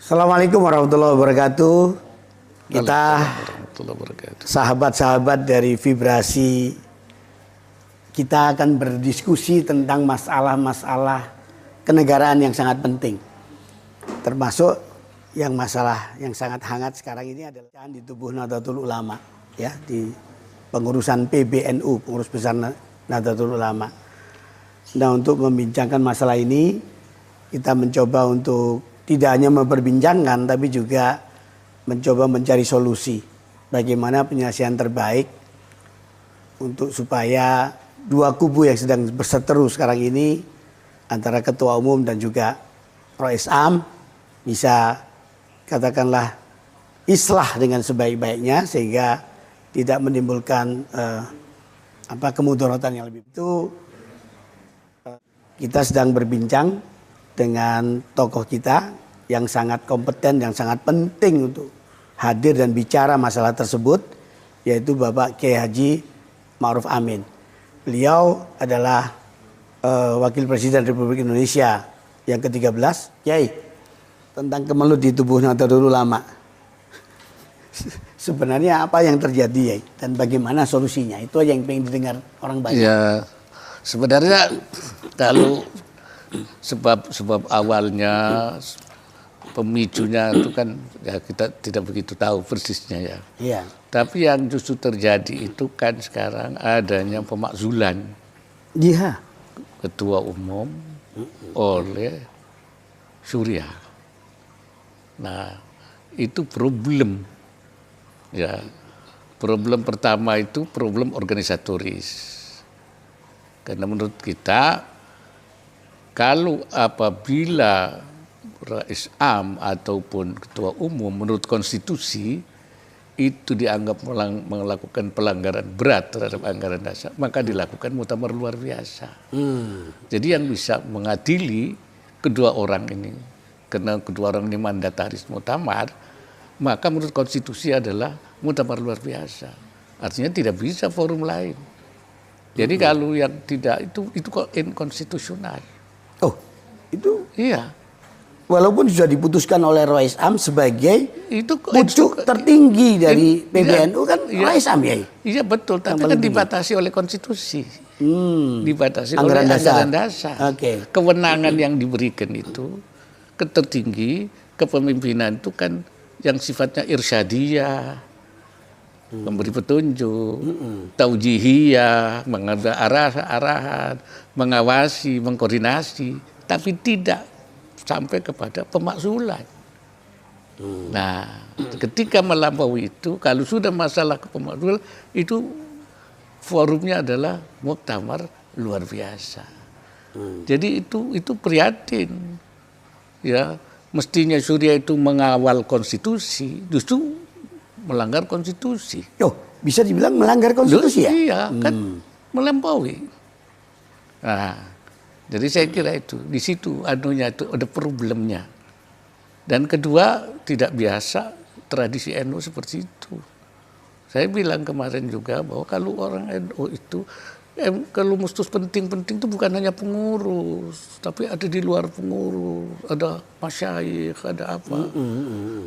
Assalamualaikum warahmatullahi wabarakatuh. Kita sahabat-sahabat dari Vibrasi, kita akan berdiskusi tentang masalah-masalah kenegaraan yang sangat penting. Termasuk yang masalah yang sangat hangat sekarang ini adalah di tubuh Nahdlatul Ulama, ya, di pengurusan PBNU, pengurus besar Nahdlatul Ulama. Nah, untuk membincangkan masalah ini, kita mencoba untuk tidak hanya memperbincangkan, tapi juga mencoba mencari solusi bagaimana penyelesaian terbaik untuk supaya dua kubu yang sedang berseteru sekarang ini antara ketua umum dan juga Rois Am bisa katakanlah islah dengan sebaik-baiknya sehingga tidak menimbulkan kemudaratan yang lebih. Itu kita sedang berbincang dengan tokoh kita yang sangat kompeten, yang sangat penting untuk hadir dan bicara masalah tersebut, yaitu Bapak Kiai Haji Ma'ruf Amin. Beliau adalah Wakil Presiden Republik Indonesia yang ke-13. Kiai, tentang kemelut di tubuh Nahdlatul Ulama, sebenarnya apa yang terjadi, ya, dan bagaimana solusinya? Itu aja yang pengen didengar orang banyak. Ya, sebenarnya kalau sebab awalnya, pemicunya itu kan ya kita tidak begitu tahu persisnya, ya. Iya. Tapi yang justru terjadi itu kan sekarang adanya pemakzulan, Iya, ketua umum oleh Surya. Nah, itu problem. Ya. Problem pertama itu problem organisatoris. Karena menurut kita, kalau apabila Rais Am ataupun ketua umum menurut konstitusi itu dianggap melakukan pelanggaran berat terhadap anggaran dasar, maka dilakukan muktamar luar biasa. Jadi yang bisa mengadili kedua orang ini, karena kedua orang ini mandataris muktamar, maka menurut konstitusi adalah muktamar luar biasa. Artinya tidak bisa forum lain. Jadi kalau yang tidak itu inkonstitusional. Oh, itu iya. Walaupun sudah diputuskan oleh Rois Am sebagai itu pucuk tertinggi dari PBNU, kan iya, Rois Am, ya. Iya betul, tapi kan dibatasi oleh konstitusi. Dibatasi Anggaran oleh dasar. anggaran dasar. Oke. Kewenangan yang diberikan itu ketertinggi, kepemimpinan itu kan yang sifatnya irsyadiyah, memberi petunjuk, taujihiyah, mengambil arahan, mengawasi, mengkoordinasi, tapi tidak sampai kepada pemakzulan. Nah, ketika melampaui itu, kalau sudah masalah pemakzulan, itu forumnya adalah muktamar luar biasa. Jadi itu prihatin. Ya, mestinya Surya itu mengawal konstitusi, justru melanggar konstitusi. Oh, bisa dibilang melanggar konstitusi, ya? Iya, kan melampaui. Nah, jadi saya kira itu di situ anunya itu ada problemnya. Dan kedua, tidak biasa tradisi NU seperti itu. Saya bilang kemarin juga bahwa kalau orang NU itu kalau mustus penting-penting itu bukan hanya pengurus, tapi ada di luar pengurus, ada masyayikh, ada apa.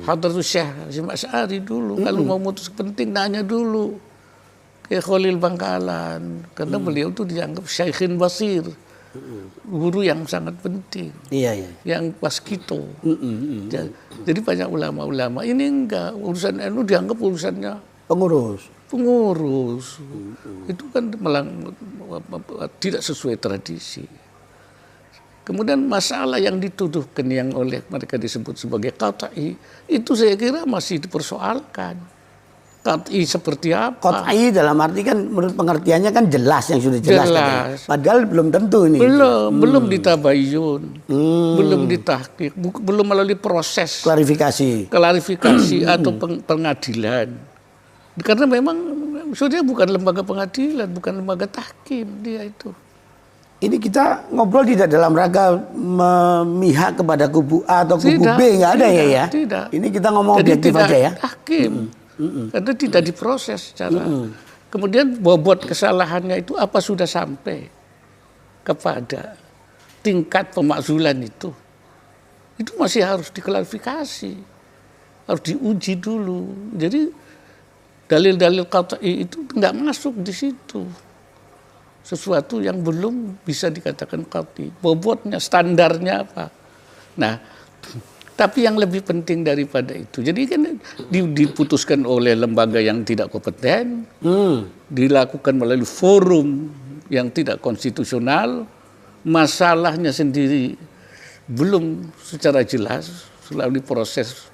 Hadratus Syekh Hasyim Asy'ari dulu kalau mau mutus penting nanya dulu ke Khalil Bangkalan, karena beliau itu dianggap syekhin basir. Guru yang sangat penting, Iya. yang waskito. Jadi banyak ulama-ulama ini enggak, urusan NU dianggap urusannya pengurus. Itu kan tidak sesuai tradisi. Kemudian masalah yang dituduhkan yang oleh mereka disebut sebagai qat'i, itu saya kira masih dipersoalkan. Qat'i seperti apa? Qat'i dalam arti kan menurut pengertiannya kan jelas, yang sudah jelas. Padahal belum tentu ini. Belum ditabayun, belum ditahqiq, belum melalui proses klarifikasi atau pengadilan. Karena memang Surya bukan lembaga pengadilan, bukan lembaga tahkim, dia itu. Ini kita ngobrol tidak dalam rangka memihak kepada kubu A atau kubu B, nggak ada, ya. Tidak. Ini kita ngomong objektif aja, ya. Tahkim. Karena tidak diproses secara. Kemudian bobot kesalahannya itu apa sudah sampai kepada tingkat pemakzulan itu. itu masih harus diklarifikasi, harus diuji dulu. Jadi dalil-dalil qat'i itu nggak masuk di situ. Sesuatu yang belum bisa dikatakan qat'i. Bobotnya, standarnya apa. Nah, tapi yang lebih penting daripada itu, jadi kan diputuskan oleh lembaga yang tidak kompeten, dilakukan melalui forum yang tidak konstitusional, masalahnya sendiri belum secara jelas melalui proses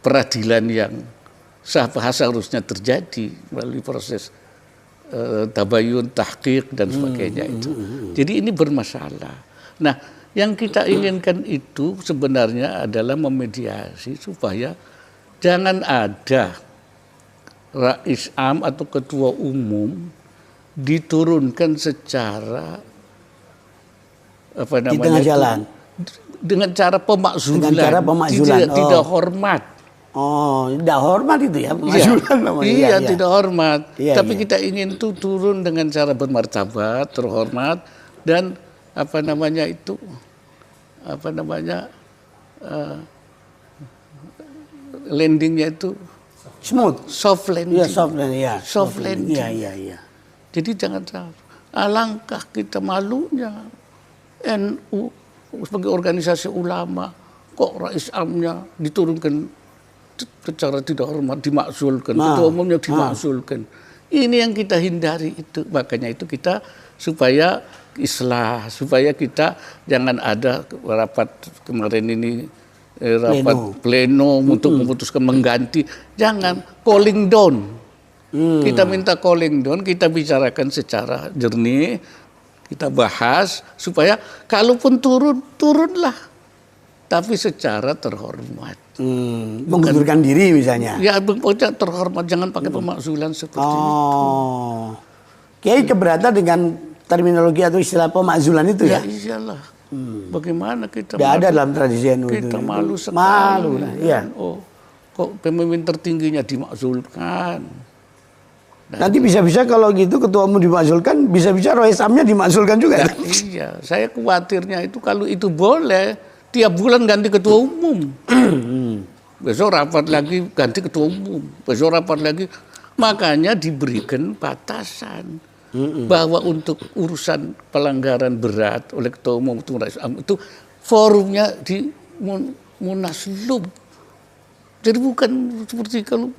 peradilan yang sah harusnya terjadi melalui proses tabayun, tahqiq dan sebagainya itu. Jadi ini bermasalah. Nah, yang kita inginkan itu sebenarnya adalah memediasi supaya jangan ada rais am atau ketua umum diturunkan secara apa namanya, di tengah jalan dengan cara pemakzulan, Tidak, tidak hormat. Oh, tidak hormat itu ya, pemakzulan namanya. Iya, tidak hormat. Iya, Tapi kita ingin tuh turun dengan cara bermartabat, terhormat, dan apa namanya itu, landingnya itu smooth, soft landing. Iya, soft landing, ya. Soft landing. Iya. Jadi jangan salah. Alangkah kita malunya NU sebagai organisasi ulama, kok rais amnya diturunkan secara tidak hormat, dimakzulkan, ketua umumnya dimakzulkan. Ini yang kita hindari itu. Makanya itu kita supaya islah, supaya kita jangan ada rapat kemarin ini, rapat pleno untuk memutuskan mengganti. Jangan calling down. Kita minta calling down, kita bicarakan secara jernih, kita bahas supaya kalaupun turunlah, tapi secara terhormat. Mengundurkan diri misalnya. Ya, terhormat, jangan pakai pemakzulan seperti itu. Kiai keberatan dengan terminologi atau istilah pemakzulan itu ya? Ya iyalah. Bagaimana kita tidak ada dalam tradisi NU itu. Kita malu sekali. Malu lah, iya. Oh, kok pemimpin tertingginya dimakzulkan. Nanti bisa-bisa kalau gitu ketua umum dimakzulkan, bisa-bisa rais amnya dimakzulkan juga. Ya, iya, saya khawatirnya itu kalau itu boleh, tiap bulan ganti ketua umum. Besok rapat lagi ganti ketua umum, besok rapat lagi. Makanya diberikan batasan bahwa untuk urusan pelanggaran berat oleh ketua umum itu forumnya di Munaslup. Jadi bukan seperti kalau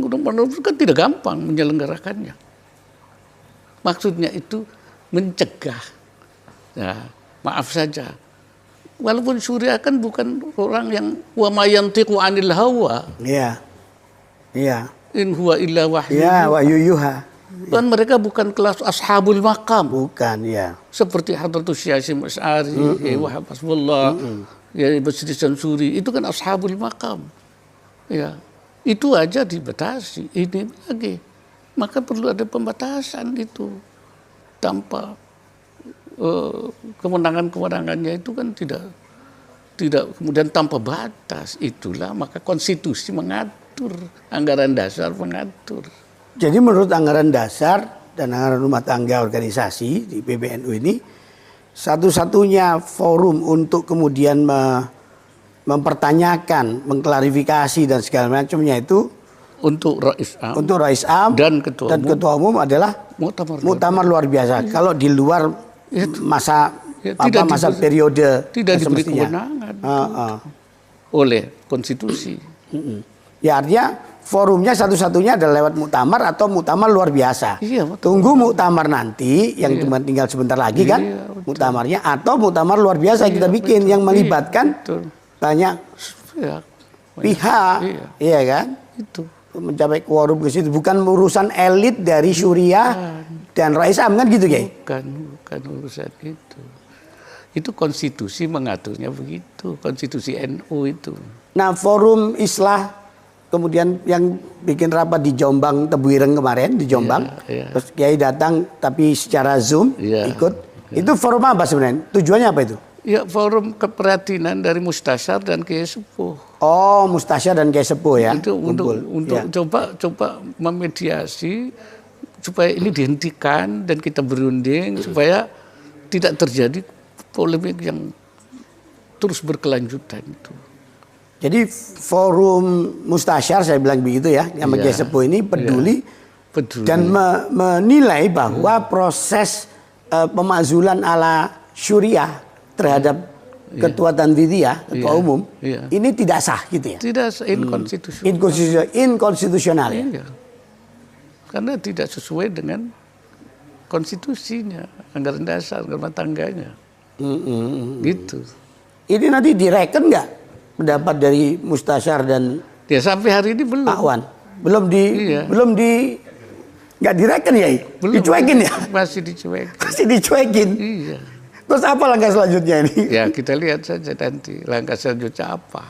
kan tidak gampang menyelenggarakannya. Maksudnya itu mencegah. Nah, maaf saja. Walaupun Surya kan bukan orang yang wa ma yantiqu 'anil hawa. Iya. Iya. In huwa illa wahyu. Ya, wahyu yuha. Dan mereka bukan kelas ashabul maqam. Bukan, ya. Seperti Hadratus Syasim Asy'ari, Wahab Hasbullah, ya Basri Sansuri, itu kan ashabul maqam. Ya, itu aja dibatasi. Ini lagi, maka perlu ada pembatasan itu. Tanpa kewenangannya itu kan tidak kemudian tanpa batas. Itulah maka konstitusi mengatur, anggaran dasar mengatur. Jadi menurut anggaran dasar dan anggaran rumah tangga organisasi di PBNU ini, satu-satunya forum untuk kemudian mempertanyakan, mengklarifikasi dan segala macamnya itu untuk Rais Am dan ketua umum adalah muktamar luar biasa. Kalau di luar masa periode tidak diberi kewenangan oleh konstitusi. Ya artinya forumnya satu-satunya adalah lewat muktamar atau muktamar luar biasa. Iya, tunggu muktamar nanti yang cuma tinggal sebentar lagi kan muktamarnya, atau muktamar luar biasa kita bikin yang melibatkan banyak pihak, iya kan? Itu mencapai quorum ke situ, bukan urusan elit dari Syuriah dan Rais Am kan gitu, Kiai? Bukan urusan itu. Itu konstitusi mengaturnya begitu, konstitusi NU itu. Nah, forum islah kemudian yang bikin rapat di Jombang, Tebuireng kemarin di Jombang, terus Kiai datang tapi secara Zoom ikut. Itu forum apa sebenarnya? Tujuannya apa itu? Ya, forum keprihatinan dari Mustasyar dan Kiai Sepuh. Oh, Mustasyar dan Kiai Sepuh ya. Itu untuk coba memediasi supaya ini dihentikan dan kita berunding supaya tidak terjadi polemik yang terus berkelanjutan itu. Jadi forum mustasyar saya bilang begitu ya, yang Kiai Sepuh ini peduli, dan menilai bahwa proses pemakzulan ala syuriah terhadap ketua Tanfidiyah, ketua umum, ini tidak sah gitu ya? Tidak, inkonstitusional ya? Iya. Karena tidak sesuai dengan konstitusinya, anggaran dasar, rumah tangganya. Gitu. Ini nanti direken nggak pendapat dari Mustasyar dan ya sampai hari ini belum. Pak Wan? Belum nggak direken ya? Belum. Dicuekin ya? Masih dicuekin. Masih dicuekin. Iya. Terus apa langkah selanjutnya ini? Ya kita lihat saja nanti langkah selanjutnya apa.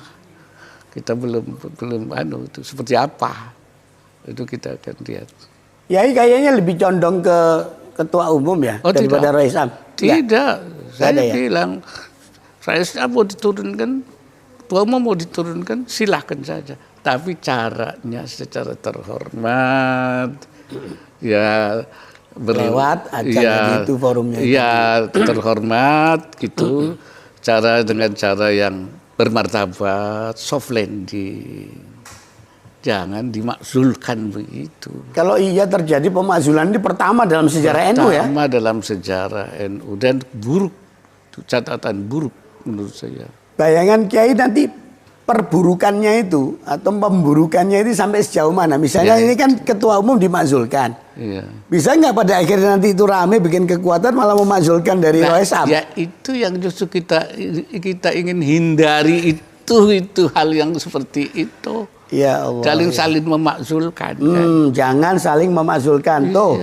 Kita belum itu seperti apa. Itu kita akan lihat. Ya kayaknya lebih condong ke ketua umum ya daripada Rois Am. Tidak. Saya ya? bilang Rois Am mau diturunkan, ketua umum mau diturunkan, silahkan saja. Tapi caranya secara terhormat. Ya lewat acara itu forumnya. Ya terhormat gitu. Dengan cara yang bermartabat, soft landing. Jangan dimakzulkan begitu. Kalau iya terjadi pemakzulan ini pertama dalam sejarah NU ya? Pertama dalam sejarah NU dan buruk, catatan buruk menurut saya. Bayangan Kiai nanti perburukannya itu atau pemburukannya itu sampai sejauh mana? Misalnya ini kan ketua umum dimakzulkan. Bisa nggak pada akhirnya nanti itu rame bikin kekuatan malah memakzulkan dari Rois Am? Ya itu yang justru kita ingin hindari itu hal yang seperti itu. Ya Allah. Saling memakzulkan. Jangan saling memakzulkan tuh.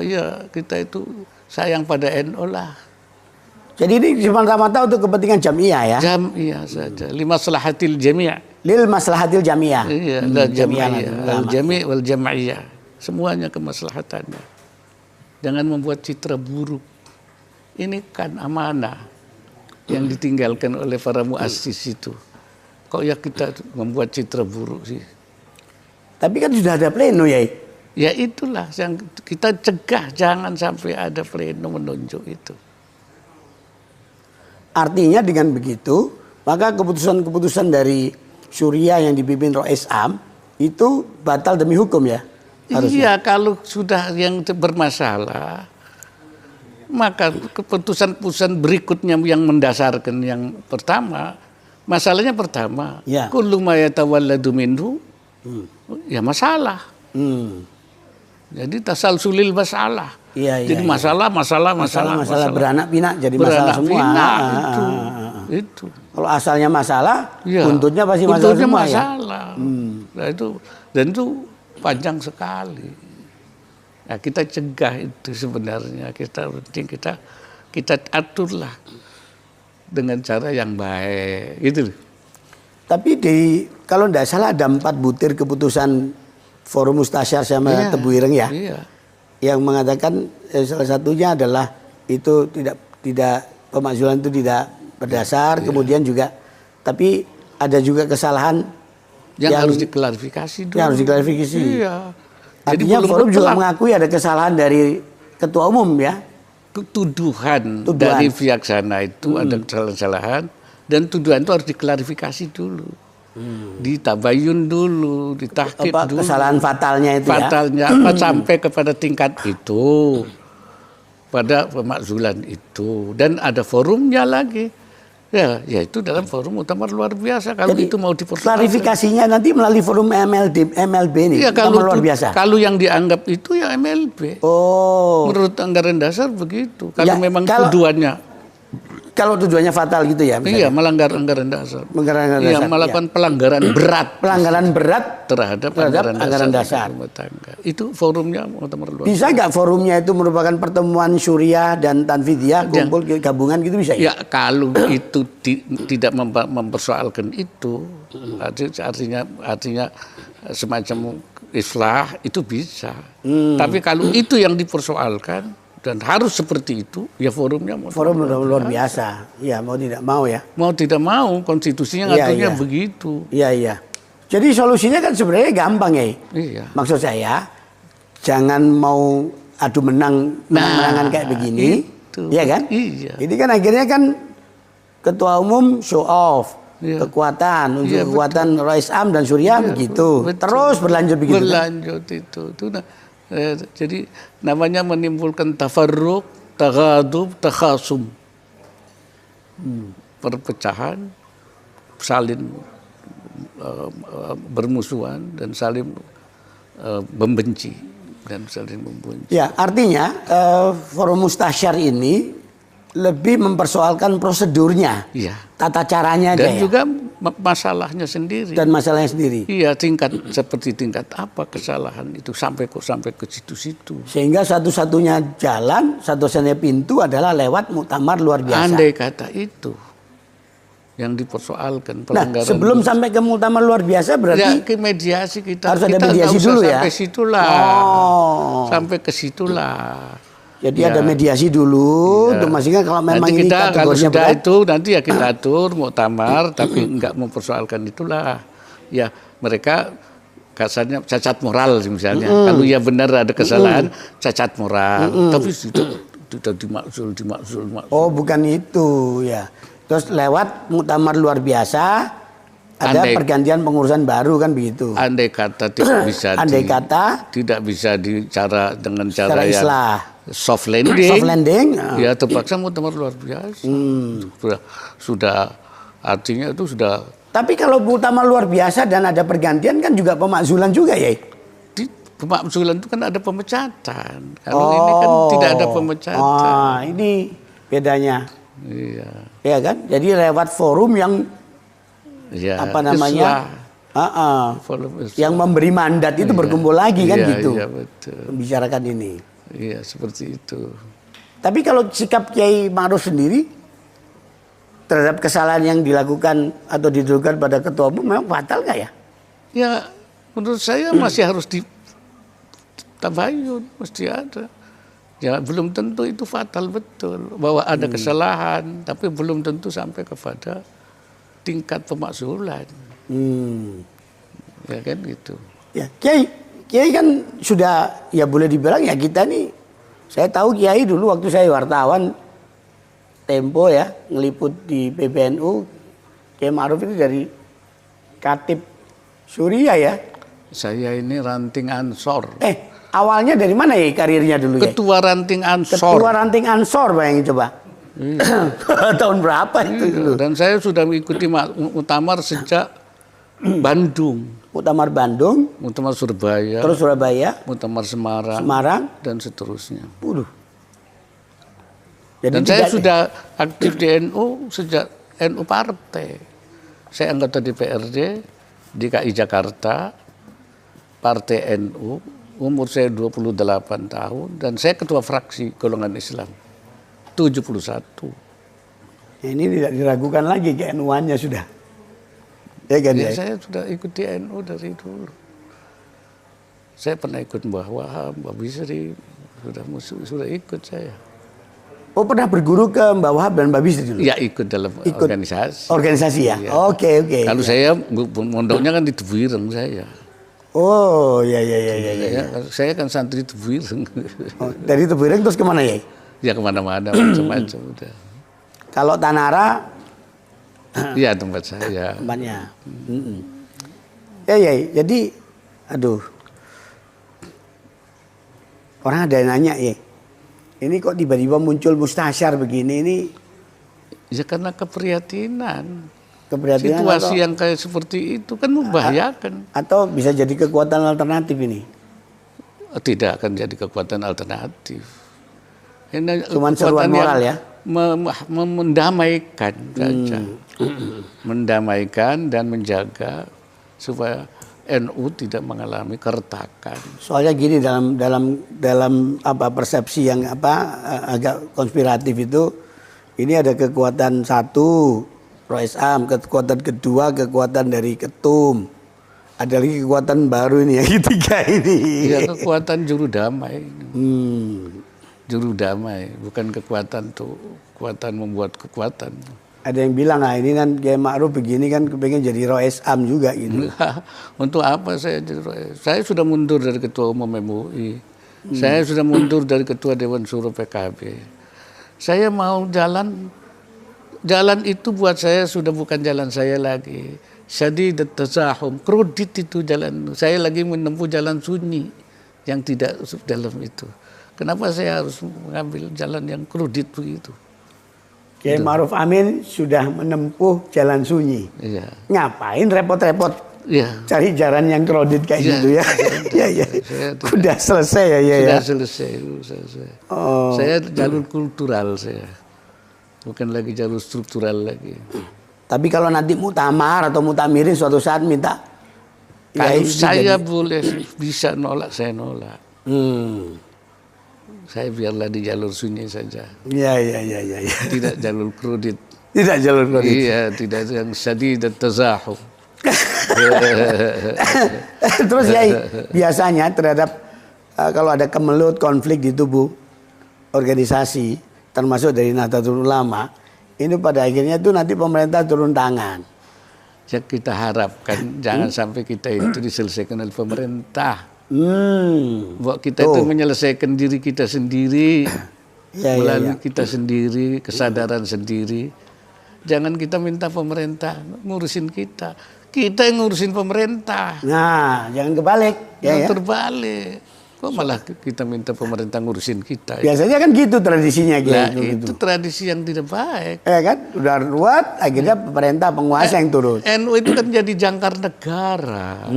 Ya kita itu sayang pada NU lah. Jadi ini semata-mata untuk kepentingan jamiah ya? Jamiah saja. Limaslahatil jamiah. Lil maslahatil jamiah. Iya, jami' wal jam'iyah. Semuanya kemaslahatannya. Jangan membuat citra buruk. Ini kan amanah yang ditinggalkan oleh para muassis itu. Kok ya kita membuat citra buruk sih? Tapi kan sudah ada pleno ya? Ya itulah yang kita cegah, jangan sampai ada pleno menunjuk itu. Artinya dengan begitu, maka keputusan-keputusan dari Syuriah yang dipimpin Rois Am itu batal demi hukum ya? Iya, Harusnya. kalau sudah yang bermasalah, maka keputusan-keputusan berikutnya yang mendasarkan yang pertama, masalahnya pertama, kullu ma yatawalladu minhu, ya masalah. Jadi tasalsulil masalah. Jadi masalah beranak pinak jadi masalah semua. Itu. Kalau asalnya masalah, buntutnya pasti masalah semua masalah. Nah, itu panjang sekali. Nah, kita cegah itu sebenarnya. Kita aturlah dengan cara yang baik, gitu. Tapi kalau tidak salah ada 4 butir keputusan Forum Mustasyar sama Tebu Ireng ya, yang mengatakan salah satunya adalah itu tidak pemakzulan itu tidak berdasar, kemudian juga tapi ada juga kesalahan yang harus diklarifikasi dulu. Yang harus diklarifikasi. Iya. Artinya Forum juga mengakui ada kesalahan dari ketua umum ya. Tuduhan dari pihak sana itu ada kesalahan dan tuduhan itu harus diklarifikasi dulu. Ditabayun dulu, ditahqiq dulu. Kesalahan fatalnya itu apa sampai kepada tingkat itu. Pada pemakzulan itu dan ada forumnya lagi. Ya itu dalam forum muktamar luar biasa. Kalau jadi, itu mau dipersoalkan. Klarifikasinya nanti melalui forum MLB ini. Ya, luar biasa. Kalau yang dianggap itu ya MLB. Menurut anggaran dasar begitu. Kalau memang tuduhannya. Kalau tujuannya fatal gitu ya? Misalnya. Iya, melanggar anggaran dasar. Iya, melakukan pelanggaran berat. Pelanggaran berat terhadap anggaran dasar. Itu forumnya muktamar luar. Bisa nggak forumnya itu merupakan pertemuan Syuriah dan Tanfidiyah kumpul gabungan gitu bisa ya? Ya kalau itu tidak mempersoalkan itu, artinya semacam islah itu bisa. Tapi kalau itu yang dipersoalkan dan harus seperti itu, ya forumnya forum luar biasa. Ya mau tidak mau ya. Mau tidak mau konstitusinya ngaturnya begitu. Iya. Jadi solusinya kan sebenarnya gampang ya. Iya. Maksud saya jangan mau adu menangan kayak begini, itu. ya kan? Iya. Ini kan akhirnya kan ketua umum show off, kekuatan, unsur Iya, kekuatan Rois Am dan Surya begitu. betul. Terus berlanjut begitu. Berlanjut itu. Jadi namanya menimbulkan tafarruq, taghadub, takhasum. Perpecahan, saling bermusuhan dan saling membenci dan saling membenci. Ya, artinya forum mustasyar ini lebih mempersoalkan prosedurnya, Iya. tata caranya aja Dan ya. juga masalahnya sendiri. Dan masalahnya sendiri. Iya, seperti tingkat apa kesalahan itu sampai ke situ-situ. Sehingga satu-satunya jalan, satu-satunya pintu adalah lewat muktamar luar biasa. Andai kata itu yang dipersoalkan Nah, pelanggaran. sebelum sampai ke muktamar luar biasa berarti ya ke mediasi kita harus ada kita mediasi nggak usah dulu ya? sampai situlah. Oh. Sampai ke situlah. Jadi Ya. ada mediasi dulu untuk memastikan kalau memang Nanti ini kita kalau kategorinya sudah berat. itu nanti ya kita atur muktamar tapi enggak mempersoalkan itulah. Ya mereka kasarnya cacat moral misalnya. Kalau ya benar ada kesalahan cacat moral. Tapi sudah dimakzul. Oh, bukan itu ya. Terus lewat muktamar luar biasa ada pergantian pengurusan baru kan begitu. Andai kata tidak bisa Andai kata tidak bisa dicara dengan secara cara yang islah. soft landing. Soft landing. Ya terpaksa muktamar luar biasa. Sudah artinya itu sudah. Tapi kalau muktamar luar biasa dan ada pergantian kan juga pemakzulan juga ya. Di pemakzulan itu kan ada pemecatan. Kalau ini kan tidak ada pemecatan. Oh, ini bedanya. Iya. Ya kan? Jadi lewat forum yang Ya, apa namanya? Yang memberi mandat itu berkumpul lagi kan gitu. Iya, betul. Membicarakan ini. Iya, seperti itu. Tapi kalau sikap Kiai Ma'ruf sendiri terhadap kesalahan yang dilakukan atau dituduhkan pada ketua umum memang fatal nggak ya? Ya, menurut saya masih harus ditabayun, mesti ada. Ya, belum tentu itu fatal betul bahwa ada kesalahan, tapi belum tentu sampai kepada tingkat pemakzulan. Ya kan gitu. Ya, Kiai kan sudah ya boleh dibilang ya kita nih. Saya tahu Kiai dulu waktu saya wartawan Tempo ya ngeliput di PBNU, Kiai Ma'ruf itu dari Katib Surya ya. Saya ini ranting Ansor. Awalnya dari mana ya karirnya dulu ya? Ketua ranting Ansor. Ketua ranting Ansor, bayangin coba. Tahun berapa itu dulu? Dan saya sudah mengikuti muktamar sejak Bandung. Muktamar Bandung, Muktamar Surabaya. terus Surabaya, Muktamar Semarang. Dan seterusnya. Jadi dan saya sudah aktif di NU sejak NU Partai. Saya anggota DPRD DKI Jakarta, Partai NU, umur saya 28 tahun, dan saya ketua fraksi golongan Islam, 71. Ini tidak diragukan lagi ke NU-annya sudah. Ya kan ya? Saya sudah ikuti NU dari dulu. Saya pernah ikut Mbah Wahab, Mbah Bisri, sudah ikut saya. Oh, pernah berguru ke Mbah Wahab dan Mbah Bisri dulu? Ya, ikut dalam organisasi. Organisasi ya? Ya. Oke. Kalau saya mondoknya kan di Tebuireng saya. Oh, ya. Saya kan santri Tebuireng. Oh, dari Tebuireng terus kemana ya? Ya kemana-mana macam-macam udah. Kalau Tanara? Iya, tempat saya. Tempatnya. Ya, jadi, aduh. Orang ada yang nanya ya. Ini kok tiba-tiba muncul mustasyar begini ini? Ya karena keprihatinan. atau, Situasi yang kayak seperti itu kan membahayakan. Atau bisa jadi kekuatan alternatif ini? Tidak akan jadi kekuatan alternatif. Cuman seruan moral ya? Mendamaikan saja. Mendamaikan dan menjaga supaya NU tidak mengalami keretakan. Soalnya gini dalam apa persepsi yang agak konspiratif itu, ini ada kekuatan satu Rois Am, kekuatan kedua kekuatan dari ketum, ada lagi kekuatan baru ini yang ketiga ini. Ya, kekuatan juru damai. Juru damai, bukan kekuatan membuat kekuatan. Ada yang bilang, ini kan Kiai Ma'ruf begini kan kepengen jadi Rois Am juga gitu. Untuk apa saya jadi Rois? Saya sudah mundur dari Ketua Umum MUI. Saya sudah mundur dari Ketua Dewan Suro PKB. Saya mau jalan jalan itu buat saya sudah bukan jalan saya lagi. Syadid tazahum, kredit itu jalan. Saya lagi menempuh jalan sunyi yang tidak dalam itu. Kenapa saya harus mengambil jalan yang kredit begitu? Kiai Ma'ruf Amin sudah menempuh jalan sunyi. Iya. Ngapain repot-repot Iya. cari jalan yang kredit kayak Iya. gitu ya? Iya, iya. Udah selesai ya, ya. Sudah Ya. selesai. Oh. Saya jalur kultural saya. Bukan lagi jalur struktural lagi. Tapi kalau nanti muktamar atau muktamirin suatu saat minta Kalau Kiai saya jadi- boleh bisa nolak, saya nolak. Saya biarlah di jalur sunyi saja. Iya, iya, iya, iya. Ya. Tidak jalur kredit. Tidak jalur kredit. Iya, tidak yang syadid tazahum. Terus ya biasanya terhadap kalau ada kemelut konflik di tubuh organisasi termasuk dari Nahdlatul Ulama ini pada akhirnya tuh nanti pemerintah turun tangan. Yang kita harapkan jangan sampai kita itu diselesaikan oleh pemerintah. Bahwa kita itu menyelesaikan diri kita sendiri Ya, ya, melalui ya. kita sendiri, kesadaran sendiri. Jangan kita minta pemerintah ngurusin kita. Kita yang ngurusin pemerintah. Nah, jangan kebalik. Ya, ya. Terbalik. Kok malah kita minta pemerintah ngurusin kita? Biasanya kan gitu tradisinya Nah, gitu. itu tradisi yang tidak baik. Ya kan, udah ruwet, akhirnya pemerintah penguasa yang turun. NU itu kan jadi jangkar negara.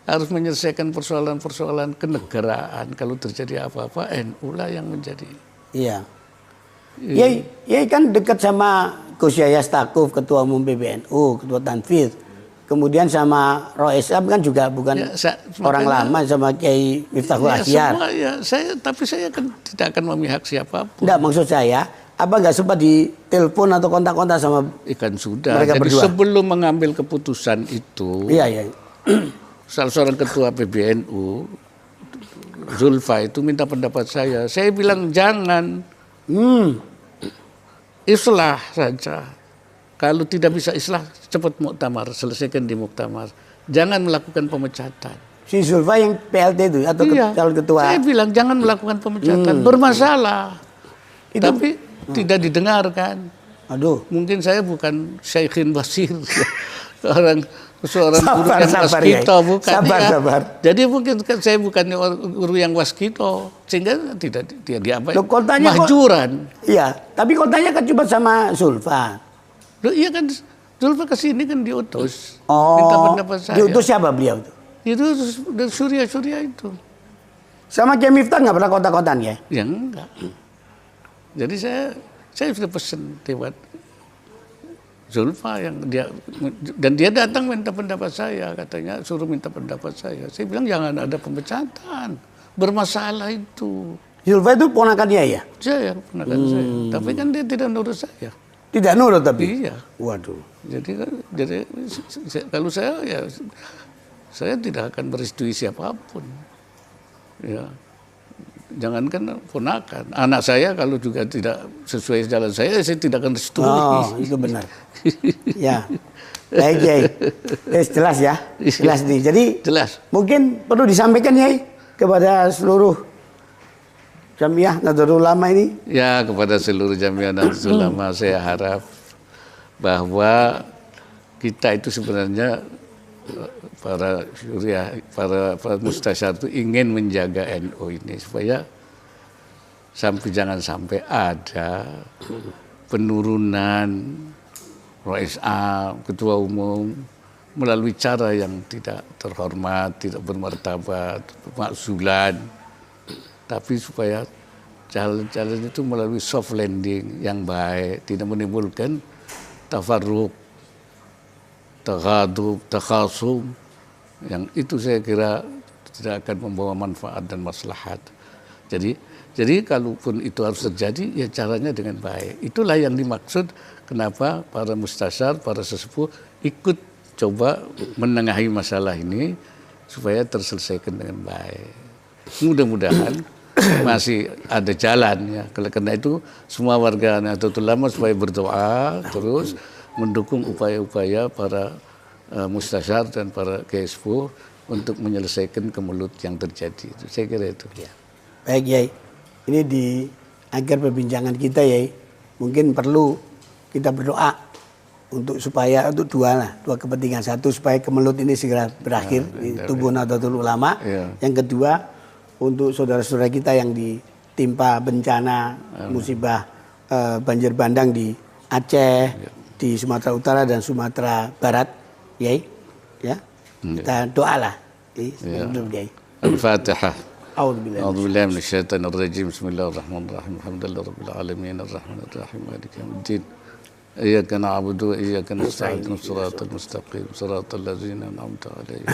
Harus menyelesaikan persoalan-persoalan kenegaraan. Kalau terjadi apa-apa, NU lah yang menjadi. Iya. Ya kan dekat sama Gus Yahya Stakuf, Ketua Umum PBNU, Ketua Tanfidz. Kemudian sama Roy Isham kan juga bukan orang lama, sama Kiai Miftahul Ahyar. Semua ya, tapi saya kan tidak akan memihak siapapun. Enggak, maksud saya, apa nggak sempat ditelepon atau kontak-kontak sama Ikan sudah. mereka Jadi berdua? sebelum mengambil keputusan itu, Iya, iya. salah seorang ketua PBNU, Zulfa itu minta pendapat saya. Saya bilang jangan, islah saja. Kalau tidak bisa islah, cepat muktamar, selesaikan di muktamar. Jangan melakukan pemecatan. Si Zulfa yang PLT itu atau calon ketua. Saya bilang jangan melakukan pemecatan, bermasalah. Tapi tidak didengarkan. Aduh. Mungkin saya bukan Syekhin Basir, seorang guru Sabar, yang sabar, waskito, Yai. bukan Sabar, ya. sabar. Jadi mungkin saya bukan guru yang waskito, sehingga tidak diapain. Loh, kotanya kok- Mahjuran. Iya, tapi kotanya kan cuma sama Zulfa. Loh, iya kan, Zulfa ke sini kan diutus, Oh, minta pendapat saya. diutus siapa beliau itu? Itu dari Surya itu. Sama Kiai Miftah nggak pernah kontak-kontakan ya? Ya enggak. Jadi saya sudah pesan lewat Zulfa yang dia datang minta pendapat saya, katanya suruh minta pendapat saya. Saya bilang jangan ada pemecatan, bermasalah itu. Zulfa itu ponakannya ya? Saya ponakan saya, tapi kan dia tidak nurut saya. Tidak nurut tapi? Iya. Waduh. Jadi kalau saya ya saya tidak akan merestui siapapun. Ya. Jangankan ponakan, anak saya kalau juga tidak sesuai jalan saya tidak akan restui. Oh, itu benar. Ya. Baik, Yai. Jelas ya. Jelas nih. Jadi Jelas. mungkin perlu disampaikan Yai kepada seluruh Jamiah Nahdlatul Ulama ini. Ya, kepada seluruh Jamiah Nahdlatul Ulama saya harap bahwa kita itu sebenarnya para syuriah, para mustasyar itu ingin menjaga NU ini supaya jangan sampai ada penurunan Rais A, ketua umum melalui cara yang tidak terhormat, tidak bermartabat, pemakzulan. Tapi supaya jalan-jalan itu melalui soft landing yang baik, tidak menimbulkan tafarruq, taghadub, takhasum, yang itu saya kira tidak akan membawa manfaat dan maslahat. Jadi kalaupun itu harus terjadi, ya caranya dengan baik. Itulah yang dimaksud kenapa para mustasyar, para sesepuh ikut coba menengahi masalah ini supaya terselesaikan dengan baik. Mudah-mudahan masih ada jalan ya. Karena itu semua warga Nahdlatul Ulama supaya berdoa terus mendukung upaya-upaya para mustasyar dan para kiai sepuh untuk menyelesaikan kemelut yang terjadi. Saya kira itu. Ya. Baik Yai, ini di akhir perbincangan kita Yai, mungkin perlu kita berdoa untuk dua kepentingan. Satu, supaya Kemelut ini segera berakhir di tubuh Nahdlatul Ulama. Yang kedua, untuk saudara-saudara kita yang ditimpa bencana musibah banjir bandang di Aceh, di Sumatera Utara dan Sumatera Barat, Yai. Ya. Kita doalah. Yai. Al-Fatihah. أعوذ بالله من الشيطان الرجيم بسم الله الرحمن الرحيم الحمد لله رب العالمين الرحمن الرحيم مالك يوم الدين إياك نعبد وإياك نستعين الصراط المستقيم صراط الذين أنعمت عليهم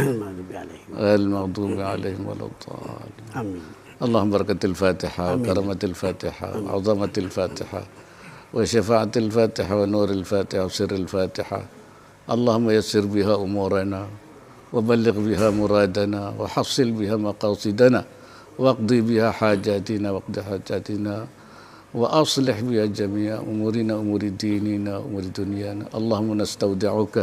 غير المغضوب عليهم ولا الضالين آمين اللهم بركة الفاتحة وكرمة الفاتحة وعظمة الفاتحة وشفاعة الفاتحة ونور الفاتحة وسر الفاتحة اللهم يسر بها أمورنا وبلغ بها مرادنا وحصل بها مقاصدنا واقضي بها حاجاتنا واقض حاجاتنا وأصلح بها جميع أمورنا أمور ديننا أمور دنيانا اللهم نستودعك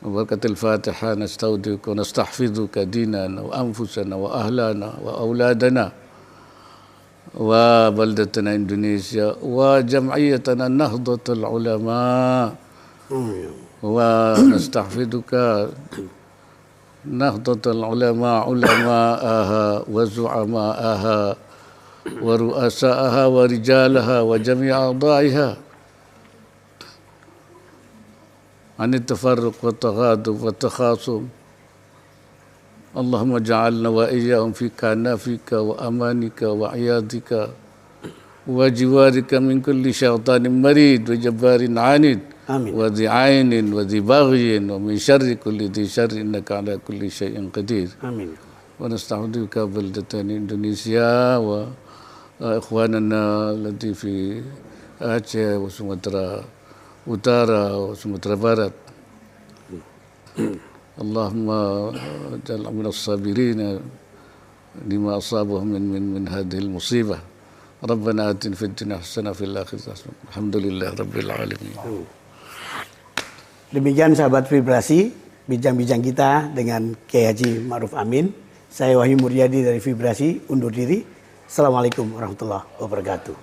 وبركة الفاتحة نستودعك ونستحفظك ديننا وأنفسنا وأهلنا وأولادنا وبلدتنا إندونيسيا وجمعيتنا نهضة العلماء ونستحفظك نهضة العلماء علماءها وزعماءها ورؤساءها ورجالها وجميع أعضائها عن التفرق والتغاضب والتخاصم اللهم اجعلنا وإياهم في كنافك وأمانك وعياذك وجوارك من كل شيطان مريد وجبار عنيد وذي عين وذي بغي ومن شر كل ذي شر إنك على كل شيء قدير آمين ونستعوذ بك بلدتنا إندونيسيا وإخواننا الذي في Aceh وسمترا Utara وسمترا Barat اللهم اجعل من الصابرين لما أصابهم من هذه المصيبة ربنا آتنا في الدنيا حسنة في الآخرة حسنة الحمد لله رب العالمين. Demikian sahabat Vibrasi, bincang-bincang kita dengan Kiai Haji Ma'ruf Amin. Saya Wahyu Muryadi dari Vibrasi, undur diri. Assalamualaikum warahmatullahi wabarakatuh.